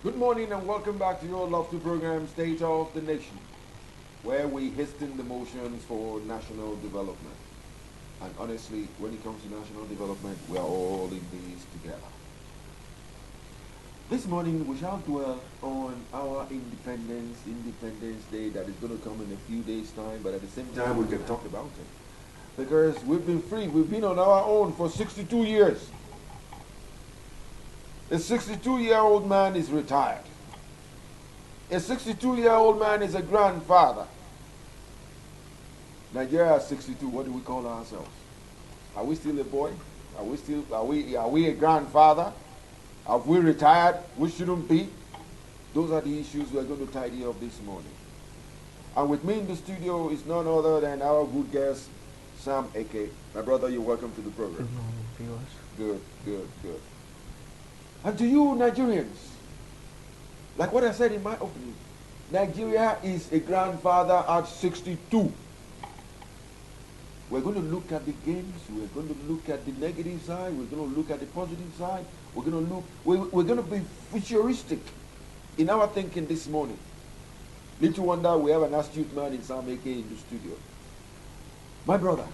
Good morning and welcome back to your lofty program, State of the Nation, where we hasten the motions for national development. And honestly, when it comes to national development, we are all in this together. This morning, we shall dwell on our Independence Day that is going to come in a few days' time, but at the same time, we can talk about it. Because we've been free, we've been on our own for 62 years. A 62-year-old man is retired. A 62-year-old man is a grandfather. Nigeria is 62. What do we call ourselves? Are we still a boy? Are we a grandfather? Have we retired? We shouldn't be. Those are the issues we are going to tidy up this morning. And with me in the studio is none other than our good guest, Sam Eke. My brother, you're welcome to the program. Good morning, viewers. Good. And to you, Nigerians, like what I said in my opening, Nigeria is a grandfather at 62. We're going to look at the gains, we're going to look at the negative side, we're going to look at the positive side, we're going to be futuristic in our thinking this morning. Little wonder we have an astute man in Sam Eke in the studio. My brother,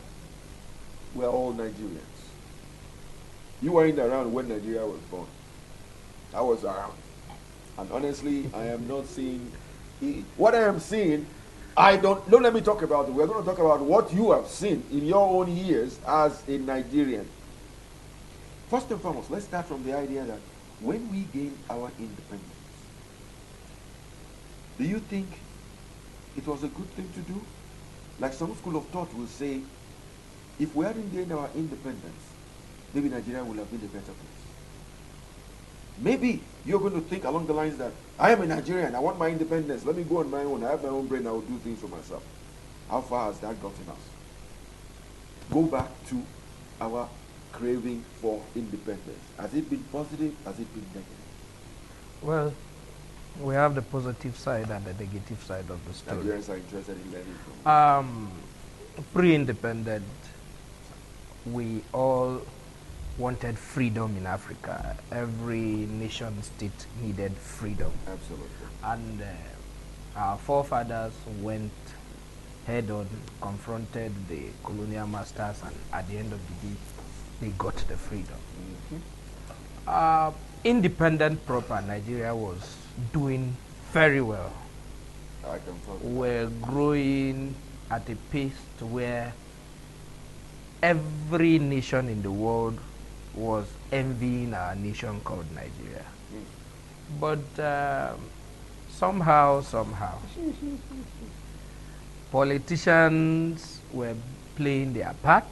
we're all Nigerians. You weren't around when Nigeria was born. I was around. And honestly, I am not seeing what I am seeing. Don't let me talk about it. We're going to talk about what you have seen in your own years as a Nigerian. First and foremost, let's start from the idea that when we gained our independence, do you think it was a good thing to do? Like some school of thought will say, if we hadn't gained our independence, maybe Nigeria would have been a better place. Maybe you're going to think along the lines that I am a Nigerian, I want my independence, let me go on my own, I have my own brain, I will do things for myself. How far has that gotten us? Go back to our craving for independence. Has it been positive? Has it been negative? Well, we have the positive side and the negative side of the story. Nigerians are interested in learning from Pre-independent, we all wanted freedom in Africa. Every nation state needed freedom. Absolutely. And our forefathers went head on, confronted the colonial masters, and at the end of the day, they got the freedom. Independent proper, Nigeria was doing very well. We're growing at a pace to where every nation in the world was envying our nation called Nigeria. But somehow, politicians were playing their part.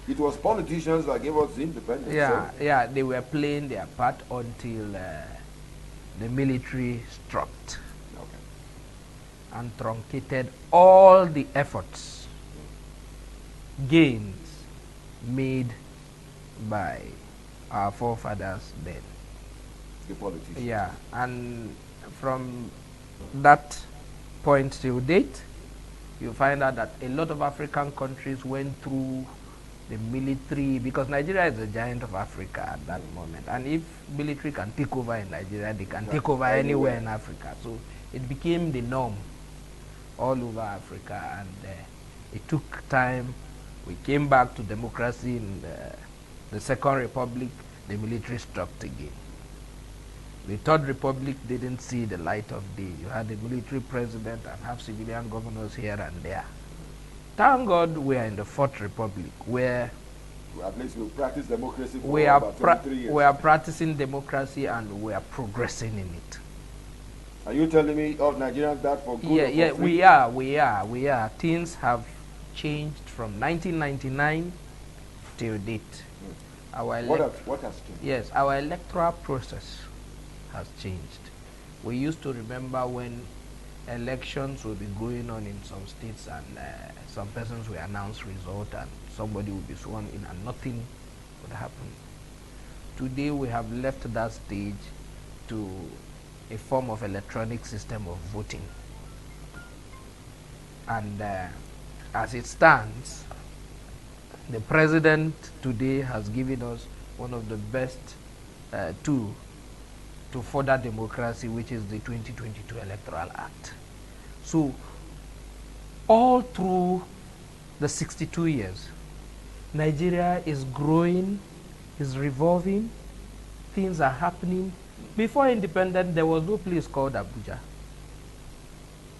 It was politicians that gave us independence. Yeah, they were playing their part until the military struck and truncated all the efforts, gains made by our forefathers then. The politicians. Yeah, and from that point till date, you find out that a lot of African countries went through the military, because Nigeria is the giant of Africa at that moment. And if military can take over in Nigeria, they can take over anywhere in Africa. So it became the norm all over Africa, and it took time. We came back to democracy in the Second Republic. The military struck again. The Third Republic didn't see the light of day. You had a military president and have civilian governors here and there. Thank God we are in the Fourth Republic, where at least we practice democracy for we about 23 years. We are practicing democracy and we are progressing in it. Are you telling me all Nigerians that for good? Yeah, we are. Things have changed from 1999 till date. What has changed? Yes, our electoral process has changed. We used to remember when elections would be going on in some states, and some persons will announce result and somebody will be sworn in and nothing would happen. Today we have left that stage to a form of electronic system of voting. And as it stands, the president today has given us one of the best tools to further democracy, which is the 2022 Electoral Act. So all through the 62 years, Nigeria is growing, is revolving, things are happening. Before independence, there was no place called Abuja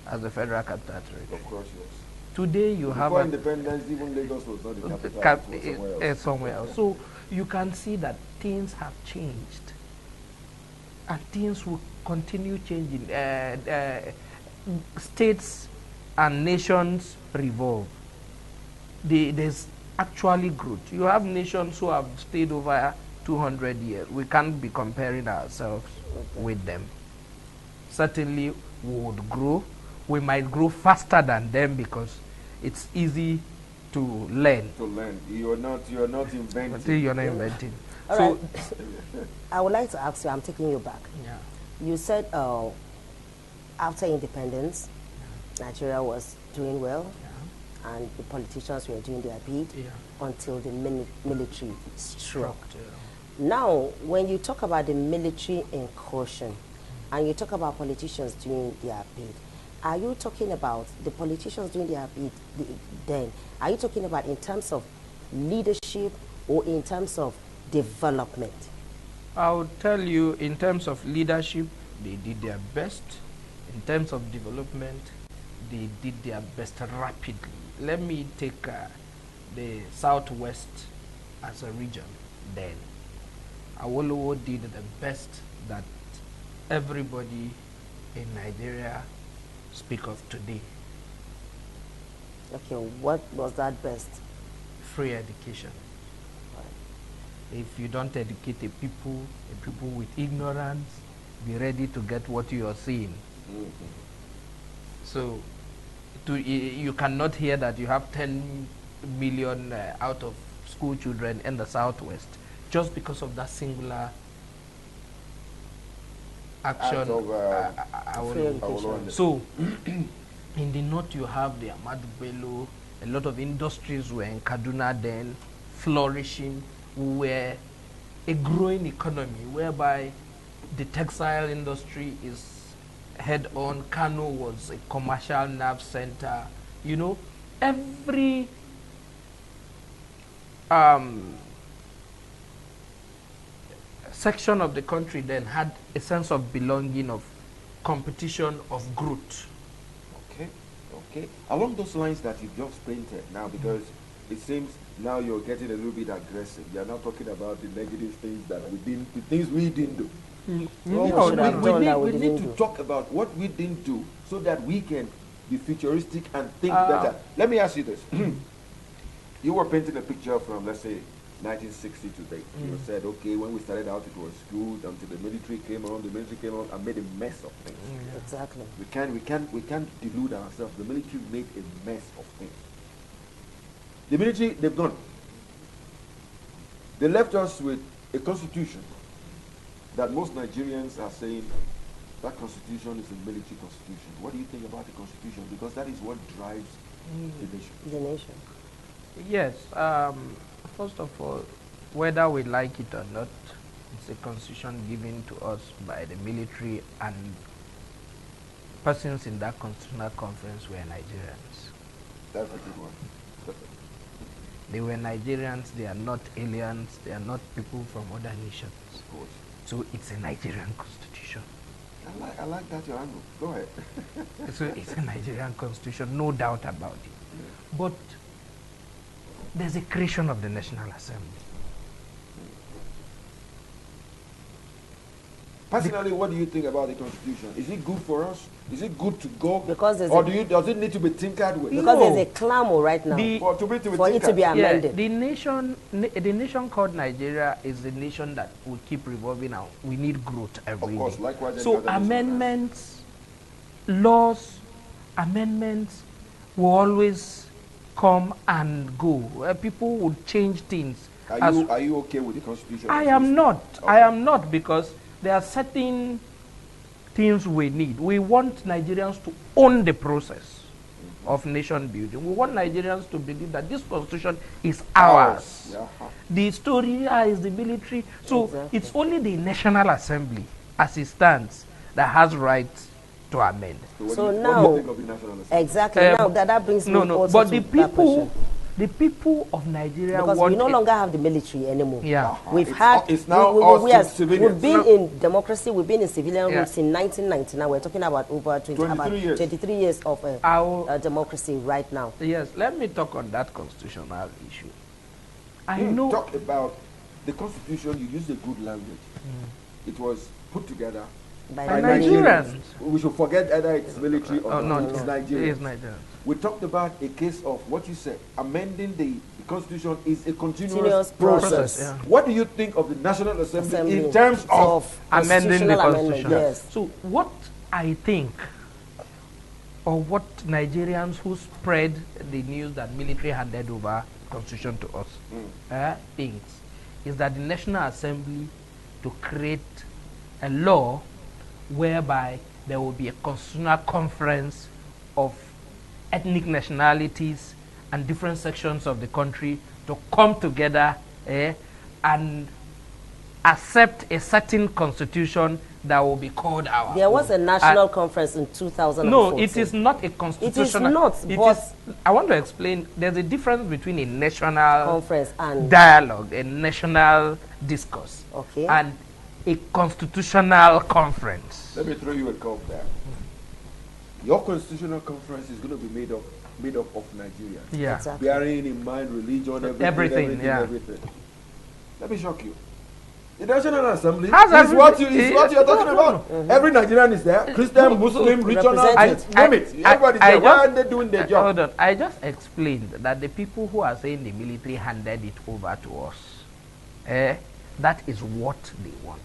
as the federal capital territory. Of course, yes. Today you have Before independence, even Lagos was not the capital. It was somewhere else. So you can see that things have changed, and things will continue changing. States and nations revolve. There's actually growth. You have nations who have stayed over 200 years. We can't be comparing ourselves with them. Certainly, we would grow. We might grow faster than them because it's easy to learn. To learn. You're not inventing. Until you're not inventing. All so, right. I would like to ask you, I'm taking you back. Yeah. You said after independence, Nigeria was doing well, and the politicians were doing their bit until the military struck. Now, when you talk about the military incursion, and you talk about politicians doing their bit, are you talking about the politicians doing their bit then? Are you talking about in terms of leadership or in terms of development? I would tell you, in terms of leadership, they did their best. In terms of development, they did their best rapidly. Let me take the Southwest as a region then. Awolowo did the best that everybody in Nigeria speak of today. Okay, what was that best? Free education. Right. If you don't educate a people with ignorance, be ready to get what you are seeing. So you cannot hear that you have 10 million out of school children in the Southwest just because of that singular action. So in the north you have the Ahmadu Bello, a lot of industries were in Kaduna then, flourishing, were a growing economy whereby the textile industry is head on. Kano was a commercial nerve center. You know, every section of the country then had a sense of belonging, of competition, of growth. Okay. Along those lines that you've just painted now, because it seems now you're getting a little bit aggressive. You're not talking about the negative things that we didn't, the things we didn't do. We need to talk about what we didn't do so that we can be futuristic and think better. Let me ask you this. You were painting a picture from, let's say, 1960 to date. You said, okay, when we started out, it was good until the military came on. The military came on and made a mess of things. Exactly. We can't delude ourselves. The military made a mess of things. The military, they've gone. They left us with a constitution that most Nigerians are saying that constitution is a military constitution. What do you think about the constitution? Because that is what drives the nation. The nation. Yes. First of all, whether we like it or not, it's a constitution given to us by the military, and persons in that constitutional conference were Nigerians. That's a good one. Perfect. They were Nigerians, they are not aliens, they are not people from other nations. Of course. So it's a Nigerian constitution. I like that your angle. Go ahead. So it's a Nigerian constitution, no doubt about it. Yeah. But there's a creation of the National Assembly. Personally, what do you think about the Constitution? Is it good for us? Is it good to go? Because or does it need to be tinkered with? Because there's a clamor right now for it to be amended. Yeah, the nation called Nigeria is a nation that will keep revolving now. We need growth every day. Of course, likewise. So amendments, laws, amendments will always come and go. People would change things. Are you okay with the Constitution? I am not. Okay. I am not, because there are certain things we need. We want Nigerians to own the process of nation building. We want Nigerians to believe that this constitution is ours. Yeah. The story is the military. So it's only the National Assembly as it stands, that has rights to amend. So what do now, you think of the National Assembly? exactly, now that brings me also but to the that people, question. the people of Nigeria Because want we no longer have the military anymore. Yeah. We've It's had, it's now we've civilians. been in democracy, we've been in civilian Yeah. rule since 1999. We're talking about over 23 years. 23 years of democracy right now. Yes, let me talk on that constitutional issue. I know. Talk about the Constitution. You used a good language. It was put together By by Nigerians. We should forget either it's military or No, it's it Nigerians. is Nigerians. We talked about a case of what you said. Amending the Constitution is a continuous Continuous process. process. Yeah. What do you think of the National Assembly, Assembly in terms of Amending the constitutional constitution. amendment, yes. So what I think, or what Nigerians who spread the news that military handed over constitution to us thinks, is that the National Assembly to create a law whereby there will be a constitutional conference of ethnic nationalities and different sections of the country to come together and accept a certain constitution that will be called our There was own. a national conference in 2014. No, it is not a constitutional. not, it but- is- I want to explain. There's a difference between a national Conference and dialogue, a national discourse, Okay. and a constitutional conference. Let me throw you a curve there. Your constitutional conference is going to be made up of Nigerians. Yeah. Exactly. Bearing in mind religion, Everything, yeah. everything. Let me shock you. The National Assembly Has is what everything- what you're talking no, about. Every Nigerian is there. Christian, Muslim, regional, Represented. name it. Everybody's there. Why aren't they doing their job? Hold on. I just explained that the people who are saying the military handed it over to us, that is what they want.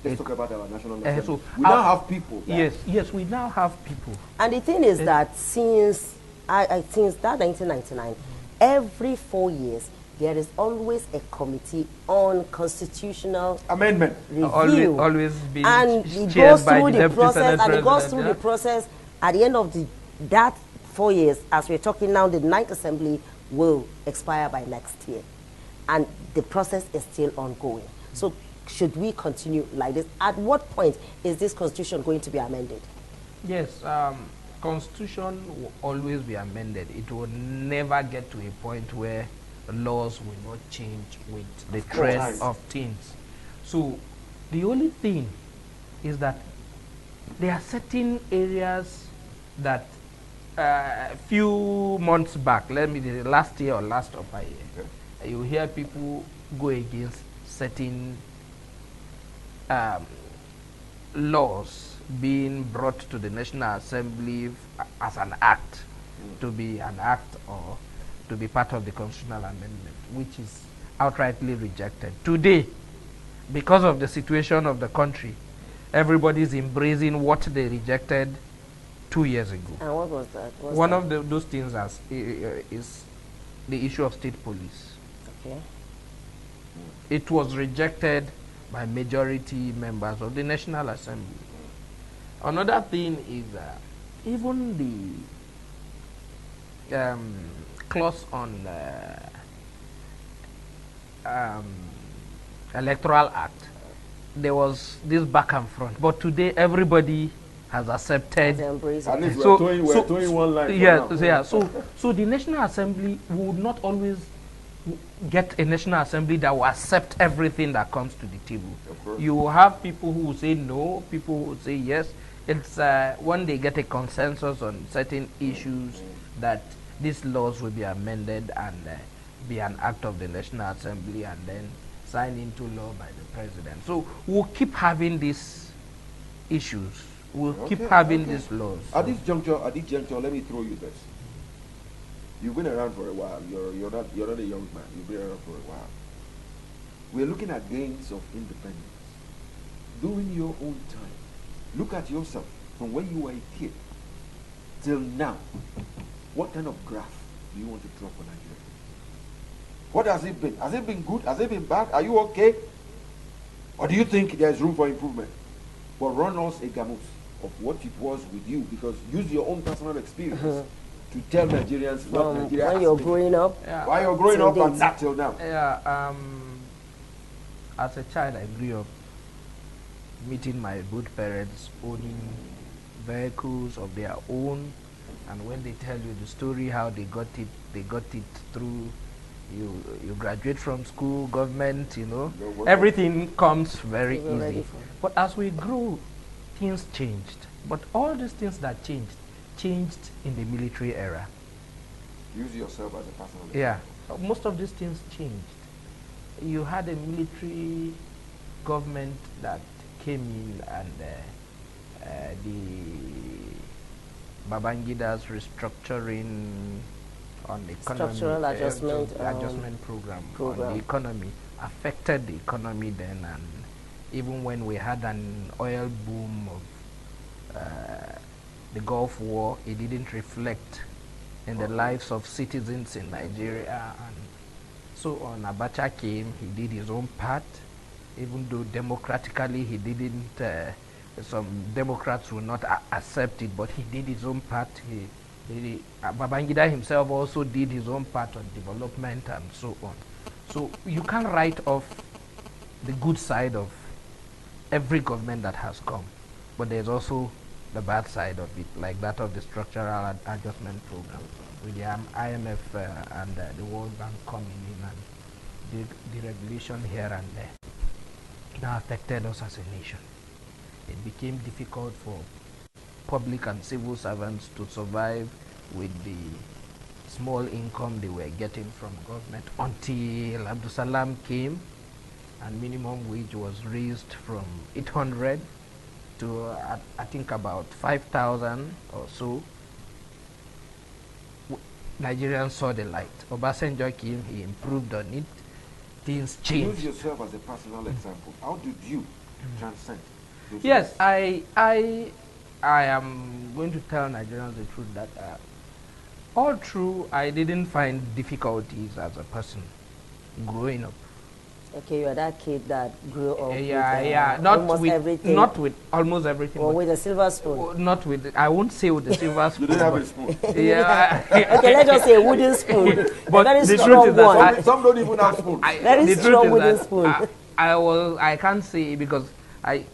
Let's talk about our National so Assembly. We now have people. there. Yes, we now have people. And the thing is that since that 1999, every 4 years, there is always a committee on constitutional Amendment. review. Always been and it chaired goes by through the Deputy process, Senate and it goes President, through yeah? the process. At the end of that 4 years, as we're talking now, the 9th Assembly will expire by next year. And the process is still ongoing. So should we continue like this? At what point is this constitution going to be amended? Yes, constitution will always be amended. It will never get to a point where laws will not change with the trend of things. So the only thing is that there are certain areas that few months back, let me say last year or last upper year, you hear people go against certain laws being brought to the National Assembly as an act, to be an act or to be part of the constitutional amendment, which is outrightly rejected. Today, because of the situation of the country, everybody is embracing what they rejected 2 years ago. And what was that? One of those things is the issue of state police. Okay. It was rejected by majority members of the National Assembly. Another thing is even the clause on Electoral Act, there was this back and front. But today, everybody has accepted. At least So- we're towing one line. for Yes, now. yeah. So the National Assembly would not always get a National Assembly that will accept everything that comes to the table. Of course. You will have people who will say no, people who will say yes. It's when they get a consensus on certain issues that these laws will be amended and be an act of the National Assembly and then signed into law by the President. So we'll keep having these issues. We'll keep having these laws. At this juncture, let me throw you this. You've been around for a while. You're not a young man. You've been around for a while. We're looking at gains of independence. During your own time, look at yourself from when you were a kid till now. What kind of graph do you want to draw for Nigeria? What has it been? Has it been good? Has it been bad? Are you okay? Or do you think there's room for improvement? Well, run us a gamut of what it was with you, because use your own personal experience to tell Nigerians what Nigeria when has you're been. growing up. Yeah. Why you're growing Till up and date. not till now. Yeah, as a child, I grew up meeting my both parents owning vehicles of their own, and when they tell you the story how they got it through you graduate from school, government, everything comes very easy. But as we grew, things changed. But all these things that changed in the military era. Use yourself as a personal example. Yeah, most of these things changed. You had a military government that came in, and the Babangida's restructuring on the economy, structural adjustment program on the economy affected the economy then, and even when we had an oil boom of the Gulf War, it didn't reflect in the lives of citizens in Nigeria, and so on. Abacha came, he did his own part, even though democratically he didn't, some Democrats will not accept it, but he did his own part. Babangida himself also did his own part on development and so on. So you can't write off the good side of every government that has come, but there's also the bad side of it, like that of the structural adjustment program with the IMF and the World Bank coming in, and the regulation here and there now affected us as a nation. It became difficult for public and civil servants to survive with the small income they were getting from government until Abdul Salam came and minimum wage was raised from 800 to I think about 5,000 or so. Nigerians saw the light. Obasanjo came, he improved on it. Things changed. Use yourself as a personal example. How did you transcend? Yes, I am going to tell Nigerians the truth that all through I didn't find difficulties as a person growing up. Okay, you are that kid that grew up with not almost with everything. not with almost everything. Or with a silver spoon. Not with, I won't say with the silver spoon. You didn't have a spoon. Yeah. Okay, let's just say a wooden spoon. But that is the truth strong is that one. Some don't even have spoons. Very the strong truth is wooden that spoon. I can't say, because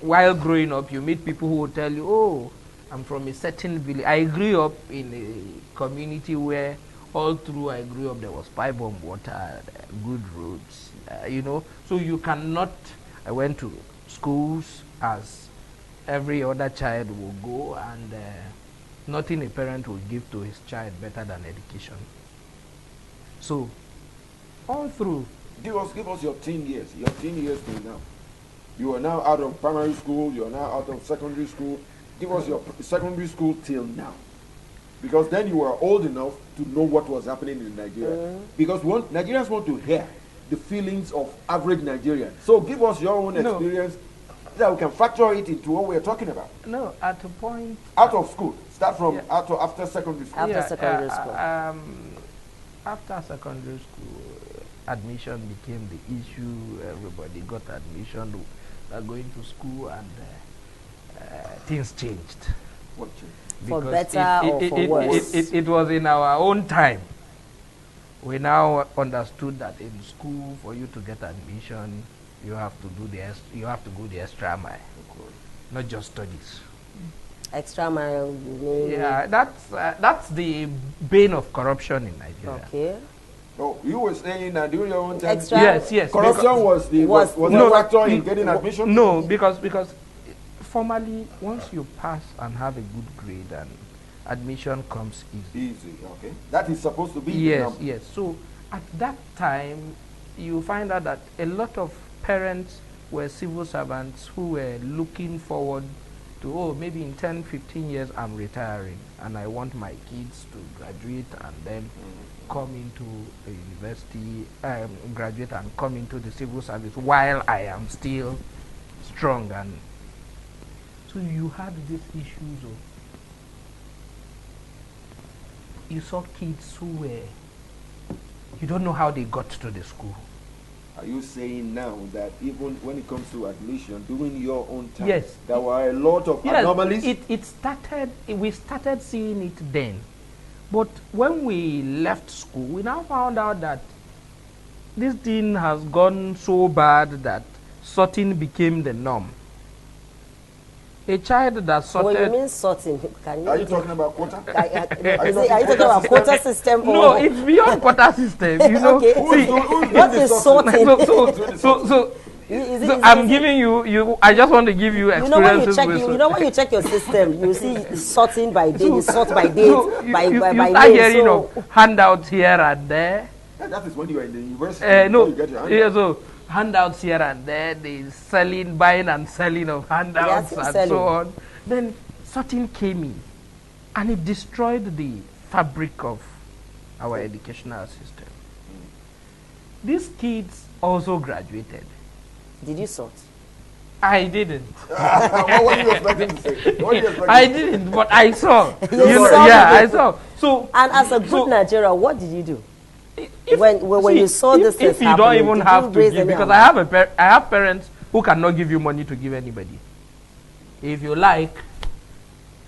while growing up, you meet people who will tell you, oh, I'm from a certain village. I grew up in a community where all through I grew up there was pipe-bomb water, good roads, so you cannot. I went to schools as every other child will go, and nothing a parent will give to his child better than education. So all through. Give us your teen years till now. You are now out of primary school, you are now out of secondary school. Give us your secondary school till now. Because then you were old enough to know what was happening in Nigeria. Because Nigerians want to hear the feelings of average Nigerians. So give us your own experience that we can factor it into what we are talking about. No, at a point. Out of school. Start from after secondary school. After secondary school. After secondary school, admission became the issue. Everybody got admission. They're going to school, and things changed. What changed? For Because better or for worse? It was in our own time. We now understood that in school, for you to get admission, you have to go the extra mile, not just studies. Extra mile, you mean? Yeah, that's the bane of corruption in Nigeria. Okay. Oh, you were saying that during your own time, Extra- Yes. corruption was No, a factor in getting admission? No, because formally, once you pass and have a good grade, and admission comes easy. Okay. That is supposed to be the Yes, number. yes. So at that time, you find out that a lot of parents were civil servants who were looking forward to, maybe in 10, 15 years I'm retiring, and I want my kids to graduate and then come into a university, graduate and come into the civil service while I am still strong. And so you had these issues of, you saw kids who were, you don't know how they got to the school. Are you saying now that even when it comes to admission, during your own time, Yes. there were a lot of anomalies? We started seeing it then. But when we left school, we now found out that this thing has gone so bad that sorting became the norm. A child that sorted... When you mean sorting, are you talking about quota? Are you talking about quota system? No, it's beyond quota system. You know, Okay. What is sorting? So I'm giving you. I just want to give you experiences. You know when you check your system, you see sorting by date, you sort by date, by you name. start hearing of handouts here and there. That is when you are in the university. No, you get your yeah, so handouts here and there, the buying and selling of handouts and so on. Then sorting came in, and it destroyed the fabric of our educational system. These kids also graduated. Did you sort? I didn't. What were you expecting to say? I didn't, but I saw. I saw. So, and as a good Nigerian, what did you do? When you saw this if you don't even have to give, because I have parents who cannot give you money to give anybody. If you like,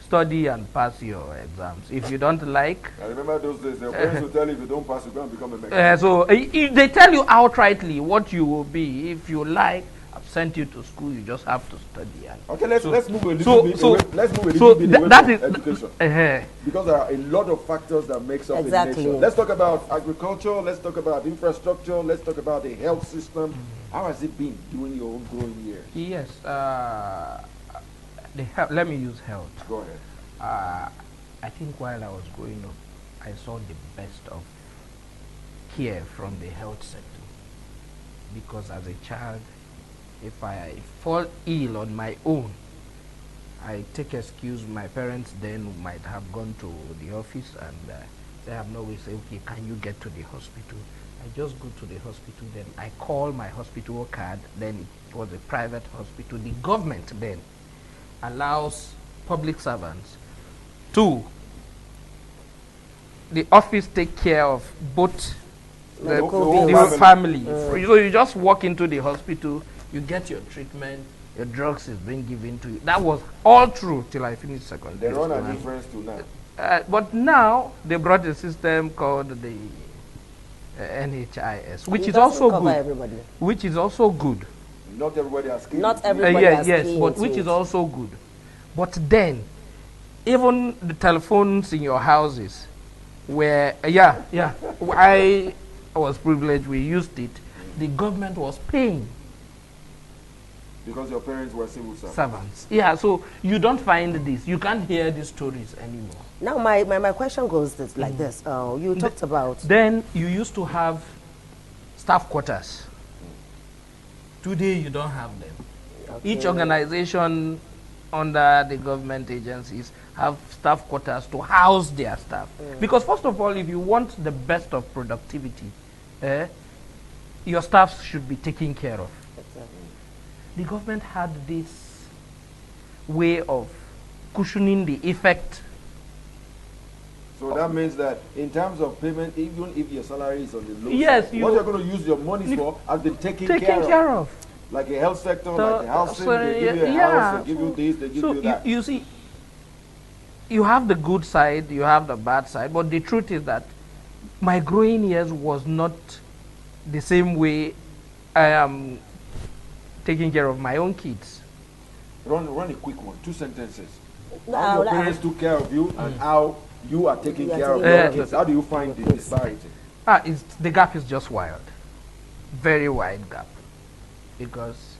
study and pass your exams. If you don't like... I remember those days, your parents will tell you if you don't pass, you're going to become a mechanic. So they tell you outrightly what you will be. If you like, I've sent you to school, you just have to study. Okay, let's move a little bit away. Let's move a little bit away from education. Because there are a lot of factors that makes up a nation. Let's talk about agriculture, let's talk about infrastructure, let's talk about the health system. How has it been during your own growing years? Yes, let me use health. Go ahead. I think while I was growing up, I saw the best of care from the health sector. Because as a child, if I fall ill on my own, I take excuse. My parents then might have gone to the office and they have no way to say, okay, can you get to the hospital? I just go to the hospital, then I call my hospital card, then it was a private hospital. The government then allows public servants to the office take care of both the family. So you just walk into the hospital, you get your treatment, your drugs is being given to you. That was all true till I finished secondary school. There are a difference to now. But now they brought a system called the NHIS, which is also good. Everybody. Which is also good. Not everybody has skills. Not everybody has skills. But which is also good. But then, even the telephones in your houses, where I was privileged. We used it. The government was paying. Because your parents were civil servants. Yeah, so you don't find this. You can't hear these stories anymore. Now, my question goes like this. You talked about... Then you used to have staff quarters. Today, you don't have them. Okay. Each organization under the government agencies have staff quarters to house their staff. Because first of all, if you want the best of productivity, your staff should be taken care of. The government had this way of cushioning the effect. So that means that in terms of payment, even if your salary is on the low side, what you're going to use your money for has been taken care of. Like a health sector, like a housing, they give you a house, they give you this, they give you that. You see, you have the good side, you have the bad side, but the truth is that my growing years was not the same way I am taking care of my own kids. Run a quick one, 2 sentences. How your parents took care of you and how you are taking care of your kids. How do you find the disparity? The gap is just wild. Very wide gap. Because...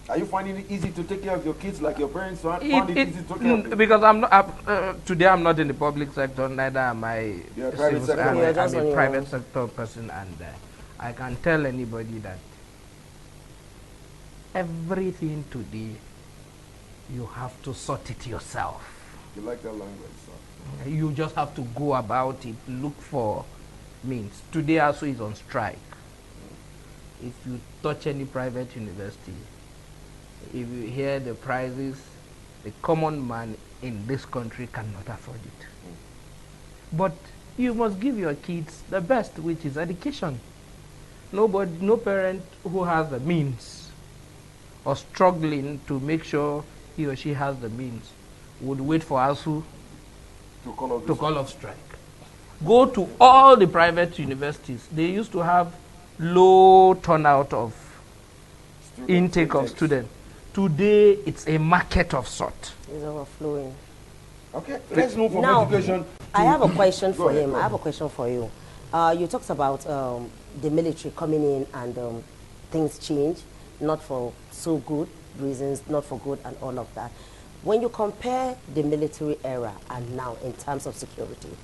Are you finding it easy to take care of your kids like your parents found it easy to take care of you? Because I'm not, today I'm not in the public sector, neither am I. You're a private sector. I'm a private sector person, and I can tell anybody that everything today, you have to sort it yourself. You like that language, sir? You just have to go about it, look for means. Today ASU is on strike. If you touch any private university, if you hear the prices, the common man in this country cannot afford it. But you must give your kids the best, which is education. No parent who has the means or struggling to make sure he or she has the means would wait for ASU to call off strike. Go to all the private universities. They used to have low turnout of intake of students. Today, it's a market of sort. It's overflowing. Okay, let's move from Now, education. I have a question Go for ahead, him. go I have a ahead. question for you. You talked about the military coming in and things change, not for so good reasons, not for good and all of that. When you compare the military era and now in terms of security,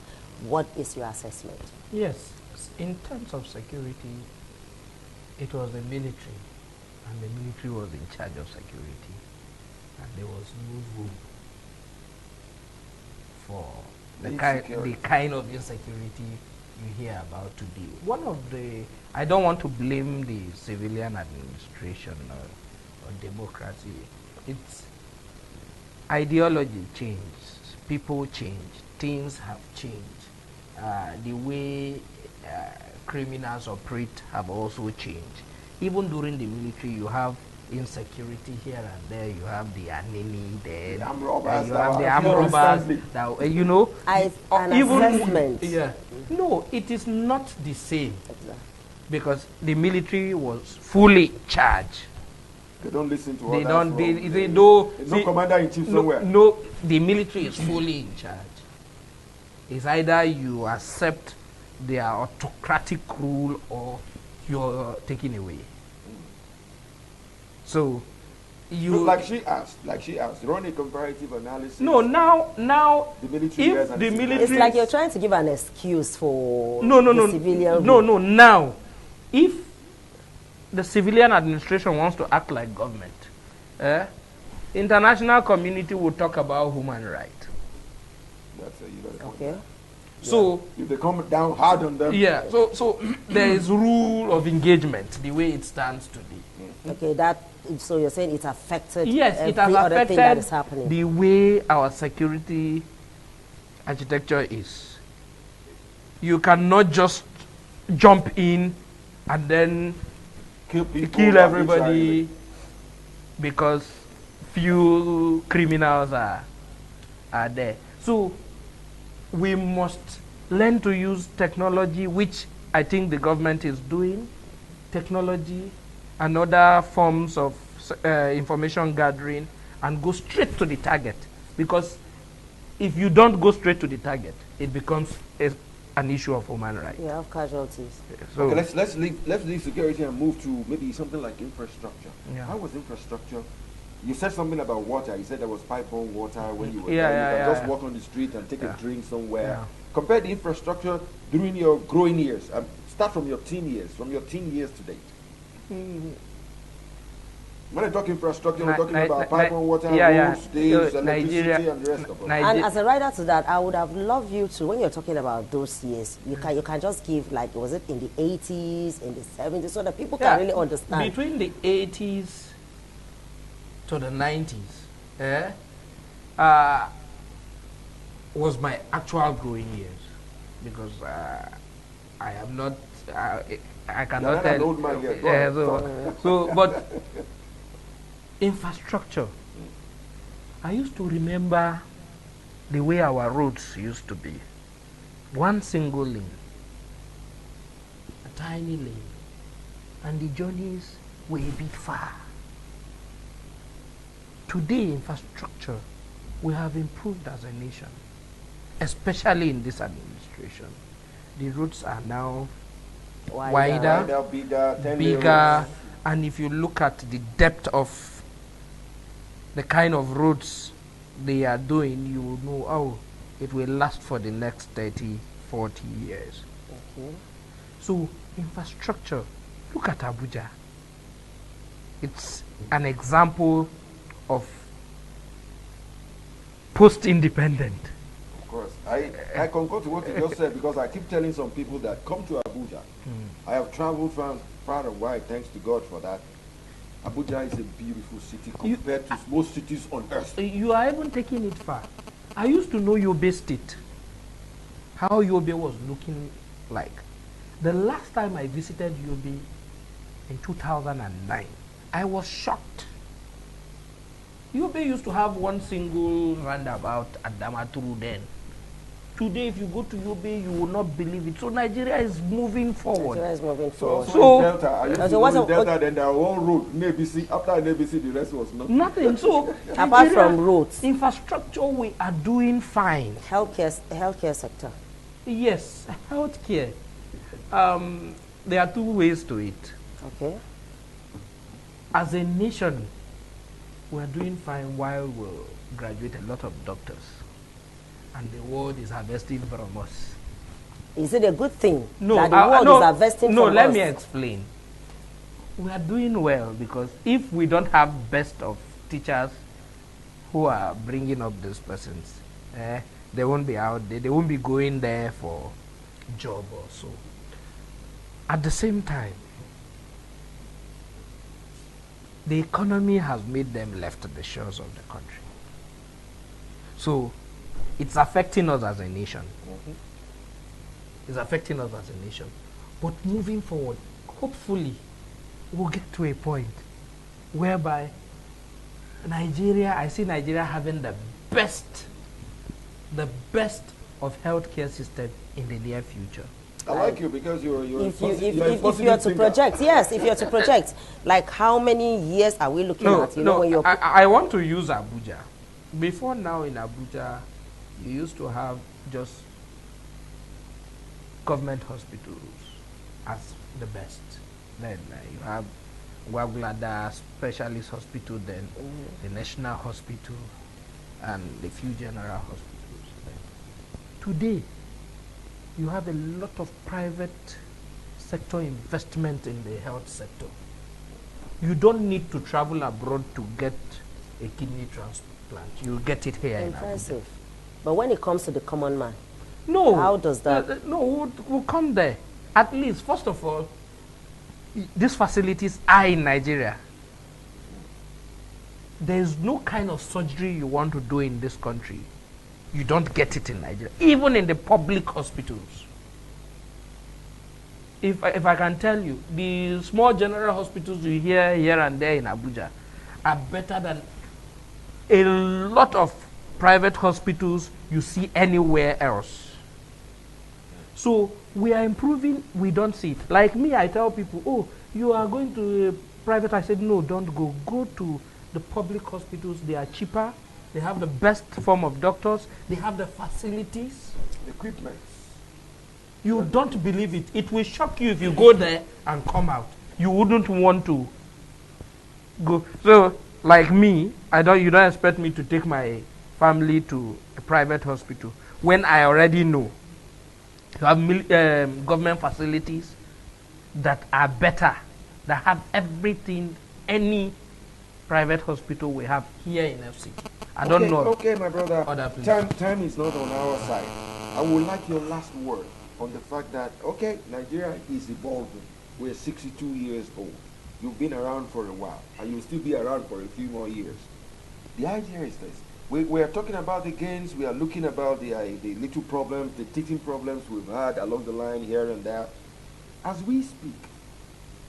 what is your assessment? Yes, in terms of security, it was the military, and the military was in charge of security, and there was no room for the kind of insecurity you hear about today. One of the, I don't want to blame the civilian administration or democracy. It's ideology changed, people changed, things have changed. The way criminals operate have also changed. Even during the military, you have insecurity here and there. You have the enemy there. The armed robbers. You have the armed robbers. That, you know, An even assessment. yeah. No, it is not the same Exactly. because the military was fully charged. They don't listen to They others don't. from They don't. there's no commander-in-chief somewhere. No, the military is fully in charge. It's either you accept their autocratic rule or you're taken away. So, you like she asked, run a comparative analysis. no now The military if years and the the military It's like you're trying to give an excuse for no the civilian no rule. no now if the civilian administration wants to act like government, international community will talk about human rights. That's a, you got a point. Okay. So If they come down hard on them, yeah, so there is rule of engagement the way it stands today. Okay, so you're saying it affected Yes, it every has other thing that is affected happening. the way our security architecture is. You cannot just jump in and then kill people, kill and everybody because few criminals are there. So we must learn to use technology, which I think the government is doing. Technology and other forms of information gathering, and go straight to the target. Because if you don't go straight to the target, it becomes an issue of human rights. You have casualties. So Okay, let's leave security and move to maybe something like infrastructure. Yeah. How was infrastructure? You said something about water. You said there was pipe-borne water when you were Yeah, there. yeah, You can yeah, just yeah. walk on the street and take a Yeah. drink somewhere. Yeah. Compare the infrastructure during your growing years. Start from your teen years, to date. When I talk infrastructure, we're talking about pipe-borne water, roads, days, electricity, and the rest of it. And as a rider to that, I would have loved you to, when you're talking about those years, you can just give, like, was it in the 80s, in the 70s, so that people can really understand. Between the 80s to the 90s, was my actual growing years, because I am not, I cannot You're not an tell. old man yet. Go ahead. But infrastructure, I used to remember the way our roads used to be. One single lane, a tiny lane, and the journeys were a bit far. Today, infrastructure, we have improved as a nation, especially in this administration. The roads are now wider, bigger, and if you look at the depth of the kind of roads they are doing, you will know, oh, it will last for the next 30, 40 years. Okay. So, infrastructure, look at Abuja. It's an example of post-independent. Of course. I concur to what you just said, because I keep telling some people that come to Abuja. I have traveled far and wide, thanks to God for that. Abuja is a beautiful city compared to most cities on earth. You are even taking it far. I used to know Yobe State, how Yobe was looking like. The last time I visited Yobe in 2009, I was shocked. Yobe used to have one single roundabout at Damaturu then. Today, if you go to Yobe, you will not believe it. So Nigeria is moving forward. Nigeria is moving So, forward. so in Delta, I used to so know what's in a- Delta, then there was one road, NABC. After NABC, the rest was nothing. Nothing. So Apart Nigeria, from roads, infrastructure, we are doing fine. healthcare sector. Yes, healthcare. There are two ways to it. Okay. As a nation, we are doing fine while we graduate a lot of doctors, and the world is harvesting from us. Is it a good thing No, that the world no, is harvesting no. from Let us? me explain. We are doing well because if we don't have best of teachers who are bringing up these persons, they won't be out there. They won't be going there for job or so. At the same time, the economy has made them left the shores of the country. So it's affecting us as a nation. It's affecting us as a nation. But moving forward, hopefully, we'll get to a point whereby Nigeria, I see Nigeria having the best of healthcare system in the near future. I like you because you're If you're a you're positive to thinker. project, yes, if you're to project, like how many years are we looking at? You know, when you're I want to use Abuja. Before now in Abuja, you used to have just government hospitals as the best. Then you have Gwagwalada Specialist Hospital, then the National Hospital, and the few general hospitals. Today, you have a lot of private sector investment in the health sector. You don't need to travel abroad to get a kidney transplant. You get it here in Abuja. impressive. But when it comes to the common man, No. How does that- no, we'll come there. At least, first of all, these facilities are in Nigeria. There's no kind of surgery you want to do in this country. You don't get it in Nigeria, even in the public hospitals. If I can tell you, the small general hospitals you hear here and there in Abuja are better than a lot of private hospitals you see anywhere else. So we are improving, we don't see it. Like me, I tell people, oh, you are going to a private. I said, no, don't go. Go to the public hospitals. They are cheaper. They have the best form of doctors. They have the facilities. Equipment. You don't believe it. It will shock you if you go there and come out. You wouldn't want to go. So, like me, you don't expect me to take my family to a private hospital when I already know you have government facilities that are better, that have everything any private hospital we have here in FC. I don't know. Okay, my brother. Other places. Time is not on our side. I would like your last word on the fact that, okay, Nigeria is evolving. We're 62 years old. You've been around for a while, and you'll still be around for a few more years. The idea is this. We are talking about the gains. We are looking about the little problems, the teething problems we've had along the line here and there. As we speak,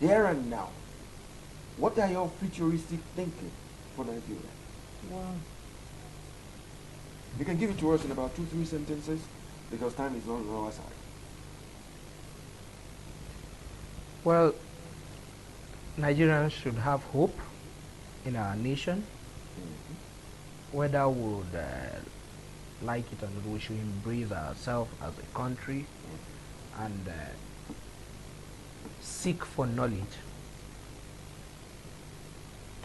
here and now, what are your futuristic thinking for Nigeria? well, You can give it to us in about 2-3 sentences because time is not on our side. Well, Nigerians should have hope in our nation. Whether we would like it or not, we should embrace ourselves as a country and seek for knowledge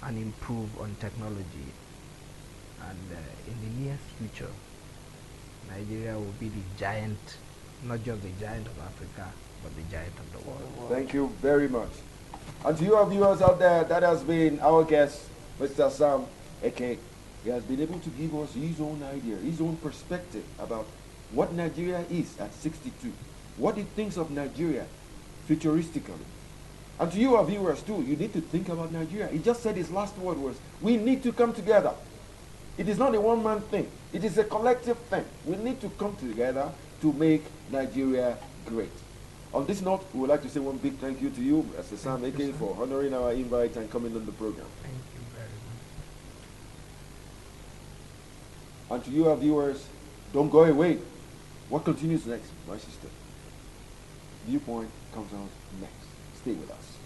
and improve on technology. And in the near future, Nigeria will be the giant, not just the giant of Africa, but the giant of the world. Thank you very much. And to you our viewers out there, that has been our guest, Mr. Sam Eke. He has been able to give us his own idea, his own perspective about what Nigeria is at 62, what he thinks of Nigeria futuristically. And to you our viewers too, you need to think about Nigeria. He just said his last word was, we need to come together. It is not a one-man thing. It is a collective thing. We need to come together to make Nigeria great. On this note, we would like to say one big thank you to you, Mr. Sam Eke, for honoring our invite and coming on the program. Thank you very much. And to you, our viewers, don't go away. What continues next, my sister? Viewpoint comes out next. Stay with us.